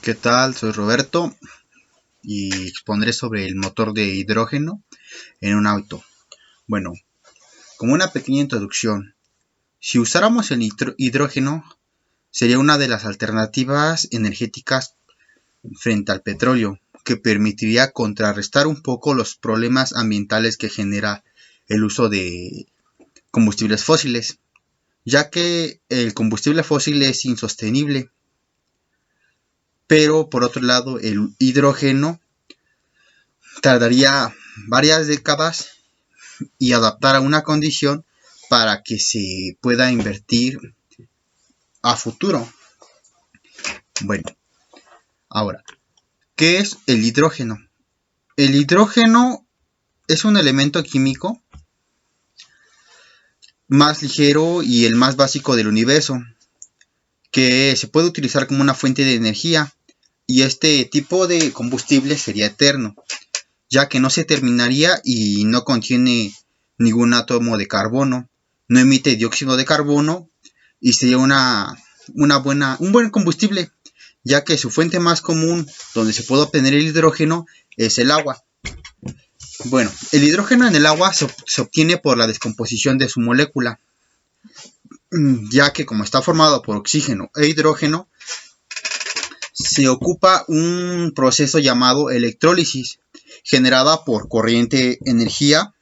¿Qué tal? Soy Roberto y expondré sobre el motor de hidrógeno en un auto. Bueno, como una pequeña introducción, si usáramos el hidrógeno sería una de las alternativas energéticas frente al petróleo, que permitiría contrarrestar un poco los problemas ambientales que genera el uso de combustibles fósiles, ya que el combustible fósil es insostenible. Pero por otro lado, el hidrógeno tardaría varias décadas y adaptar a una condición para que se pueda invertir a futuro. Bueno, ahora, ¿qué es el hidrógeno? El hidrógeno es un elemento químico más ligero y el más básico del universo, que se puede utilizar como una fuente de energía, y este tipo de combustible sería eterno, ya que no se terminaría y no contiene ningún átomo de carbono, no emite dióxido de carbono y sería un buen combustible, ya que su fuente más común donde se puede obtener el hidrógeno es el agua. Bueno, el hidrógeno en el agua se obtiene por la descomposición de su molécula, ya que como está formado por oxígeno e hidrógeno, se ocupa un proceso llamado electrólisis, generada por corriente energía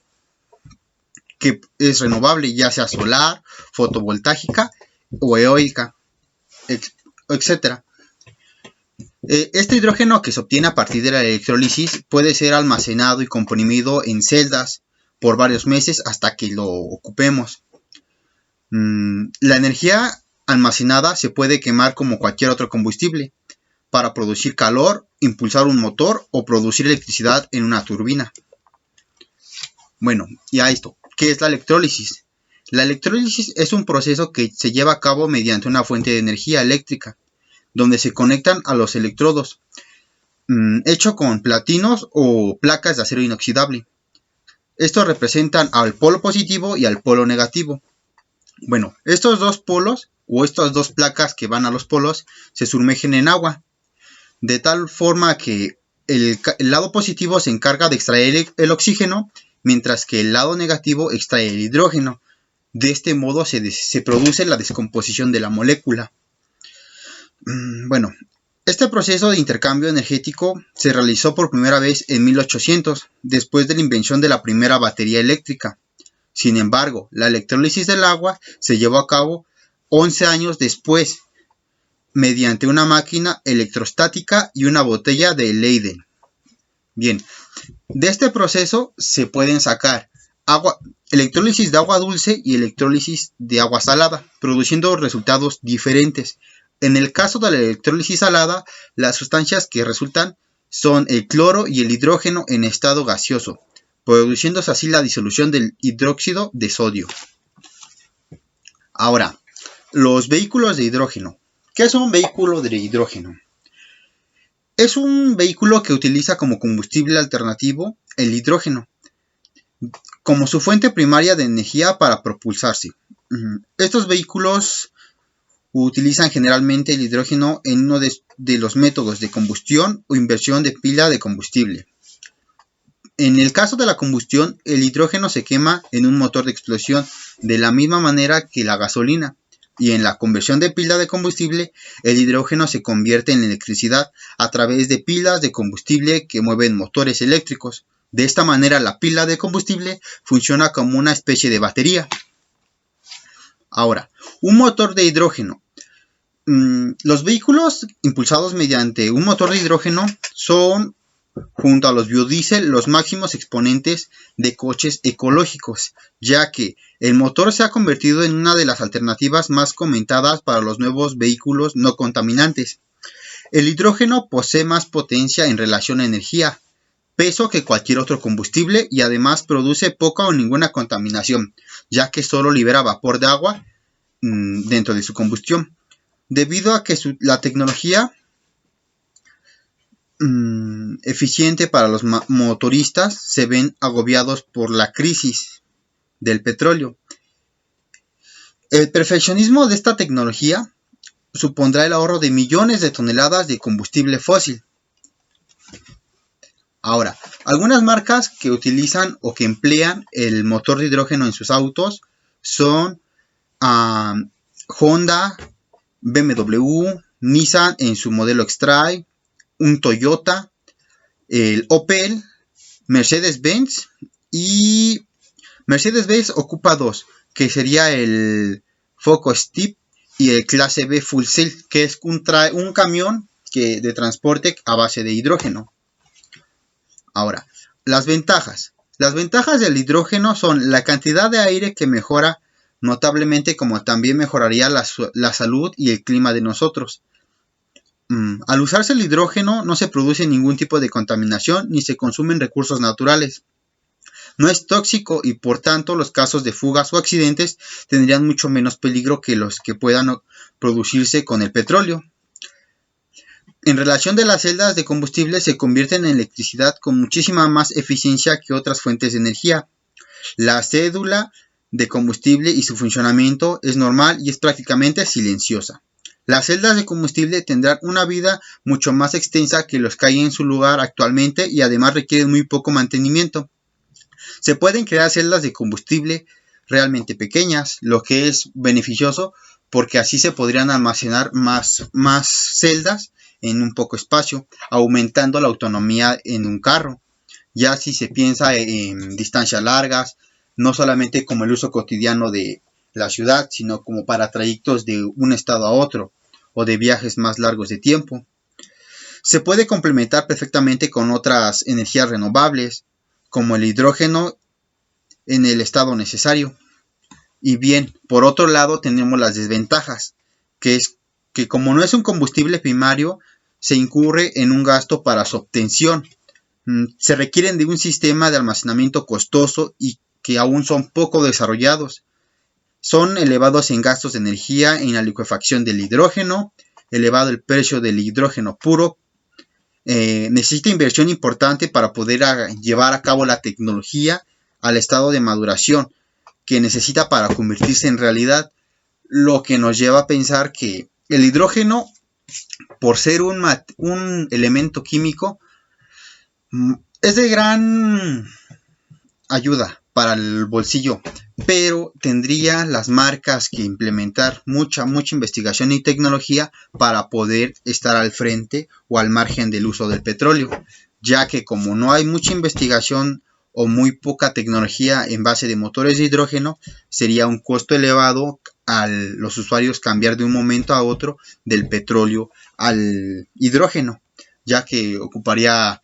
que es renovable, ya sea solar, fotovoltaica o eólica, etc. Este hidrógeno que se obtiene a partir de la electrólisis puede ser almacenado y comprimido en celdas por varios meses hasta que lo ocupemos. La energía almacenada se puede quemar como cualquier otro combustible para producir calor, impulsar un motor o producir electricidad en una turbina. Bueno, ya esto, ¿qué es la electrólisis? La electrólisis es un proceso que se lleva a cabo mediante una fuente de energía eléctrica, donde se conectan a los electrodos, hecho con platinos o placas de acero inoxidable. Estos representan al polo positivo y al polo negativo. Bueno, estos dos polos o estas dos placas que van a los polos se sumergen en agua, de tal forma que el lado positivo se encarga de extraer el oxígeno, mientras que el lado negativo extrae el hidrógeno. De este modo se produce la descomposición de la molécula. Bueno, este proceso de intercambio energético se realizó por primera vez en 1800, después de la invención de la primera batería eléctrica. Sin embargo, la electrólisis del agua se llevó a cabo 11 años después, mediante una máquina electrostática y una botella de Leyden. Bien, de este proceso se pueden sacar electrólisis de agua dulce y electrólisis de agua salada, produciendo resultados diferentes. En el caso de la electrólisis salada, las sustancias que resultan son el cloro y el hidrógeno en estado gaseoso, produciéndose así la disolución del hidróxido de sodio. Ahora, los vehículos de hidrógeno. ¿Qué es un vehículo de hidrógeno? Es un vehículo que utiliza como combustible alternativo el hidrógeno, como su fuente primaria de energía para propulsarse. Estos vehículos utilizan generalmente el hidrógeno en uno de los métodos de combustión o inversión de pila de combustible. En el caso de la combustión, el hidrógeno se quema en un motor de explosión de la misma manera que la gasolina, y en la conversión de pila de combustible, el hidrógeno se convierte en electricidad a través de pilas de combustible que mueven motores eléctricos. De esta manera, la pila de combustible funciona como una especie de batería. Ahora, un motor de hidrógeno. Los vehículos impulsados mediante un motor de hidrógeno son, junto a los biodiesel, los máximos exponentes de coches ecológicos, ya que el motor se ha convertido en una de las alternativas más comentadas para los nuevos vehículos no contaminantes. El hidrógeno posee más potencia en relación a energía, peso que cualquier otro combustible, y además produce poca o ninguna contaminación, ya que solo libera vapor de agua dentro de su combustión, debido a que la tecnología eficiente para los motoristas se ven agobiados por la crisis del petróleo. El perfeccionismo de esta tecnología supondrá el ahorro de millones de toneladas de combustible fósil. Ahora, algunas marcas que utilizan o que emplean el motor de hidrógeno en sus autos son Honda, BMW, Nissan en su modelo X-Trail, un Toyota, el Opel, Mercedes-Benz, y Mercedes-Benz ocupa dos, que sería el Focus Steep y el Clase B Full Cell, que es un camión de transporte a base de hidrógeno. Ahora, las ventajas. Las ventajas del hidrógeno son la cantidad de aire que mejora notablemente, como también mejoraría la salud y el clima de nosotros. Al usarse el hidrógeno no se produce ningún tipo de contaminación ni se consumen recursos naturales. No es tóxico y por tanto los casos de fugas o accidentes tendrían mucho menos peligro que los que puedan producirse con el petróleo. En relación de las celdas de combustible se convierten en electricidad con muchísima más eficiencia que otras fuentes de energía. La cédula de combustible y su funcionamiento es normal y es prácticamente silenciosa. Las celdas de combustible tendrán una vida mucho más extensa que los que hay en su lugar actualmente y además requieren muy poco mantenimiento. Se pueden crear celdas de combustible realmente pequeñas, lo que es beneficioso porque así se podrían almacenar más celdas en un poco espacio, aumentando la autonomía en un carro. Ya si se piensa en distancias largas, no solamente como el uso cotidiano de la ciudad, sino como para trayectos de un estado a otro o de viajes más largos de tiempo. Se puede complementar perfectamente con otras energías renovables, como el hidrógeno en el estado necesario. Y bien, por otro lado tenemos las desventajas, que es que como no es un combustible primario, se incurre en un gasto para su obtención. Se requieren de un sistema de almacenamiento costoso y que aún son poco desarrollados. Son elevados en gastos de energía en la licuefacción del hidrógeno, elevado el precio del hidrógeno puro. Necesita inversión importante para poder llevar a cabo la tecnología al estado de maduración que necesita para convertirse en realidad, lo que nos lleva a pensar que el hidrógeno, por ser un elemento químico, es de gran ayuda para el bolsillo, pero tendría las marcas que implementar mucha investigación y tecnología para poder estar al frente o al margen del uso del petróleo, ya que como no hay mucha investigación o muy poca tecnología en base de motores de hidrógeno, sería un costo elevado a los usuarios cambiar de un momento a otro del petróleo al hidrógeno, ya que ocuparía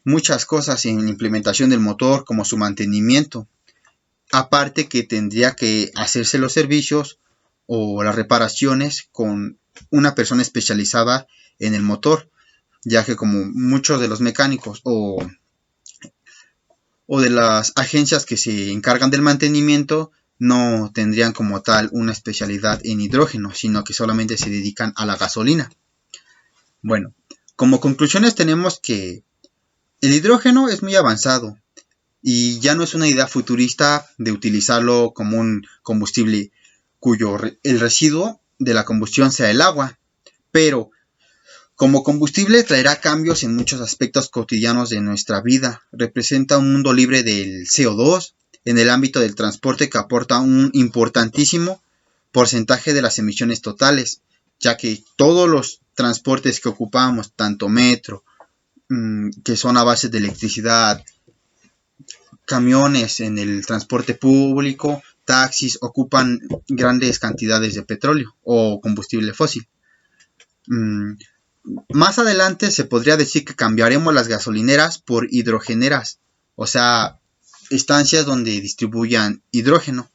muchas cosas en la implementación del motor, como su mantenimiento. Aparte que tendría que hacerse los servicios o las reparaciones con una persona especializada en el motor, ya que como muchos de los mecánicos o de las agencias que se encargan del mantenimiento no tendrían como tal una especialidad en hidrógeno, sino que solamente se dedican a la gasolina. Bueno, como conclusiones tenemos que el hidrógeno es muy avanzado y ya no es una idea futurista de utilizarlo como un combustible cuyo el residuo de la combustión sea el agua, pero como combustible traerá cambios en muchos aspectos cotidianos de nuestra vida. Representa un mundo libre del CO2 en el ámbito del transporte que aporta un importantísimo porcentaje de las emisiones totales, ya que todos los transportes que ocupamos, tanto metro, que son a base de electricidad, camiones en el transporte público, taxis, ocupan grandes cantidades de petróleo o combustible fósil. Más adelante se podría decir que cambiaremos las gasolineras por hidrogeneras, o sea, estancias donde distribuyan hidrógeno.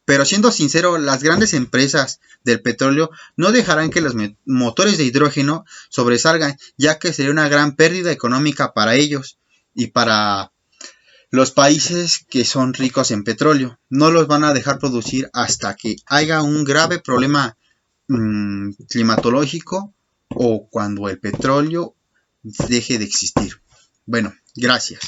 Pero siendo sincero, las grandes empresas del petróleo no dejarán que los motores de hidrógeno sobresalgan, ya que sería una gran pérdida económica para ellos y para los países que son ricos en petróleo. No los van a dejar producir hasta que haya un grave problema climatológico o cuando el petróleo deje de existir. Bueno, gracias.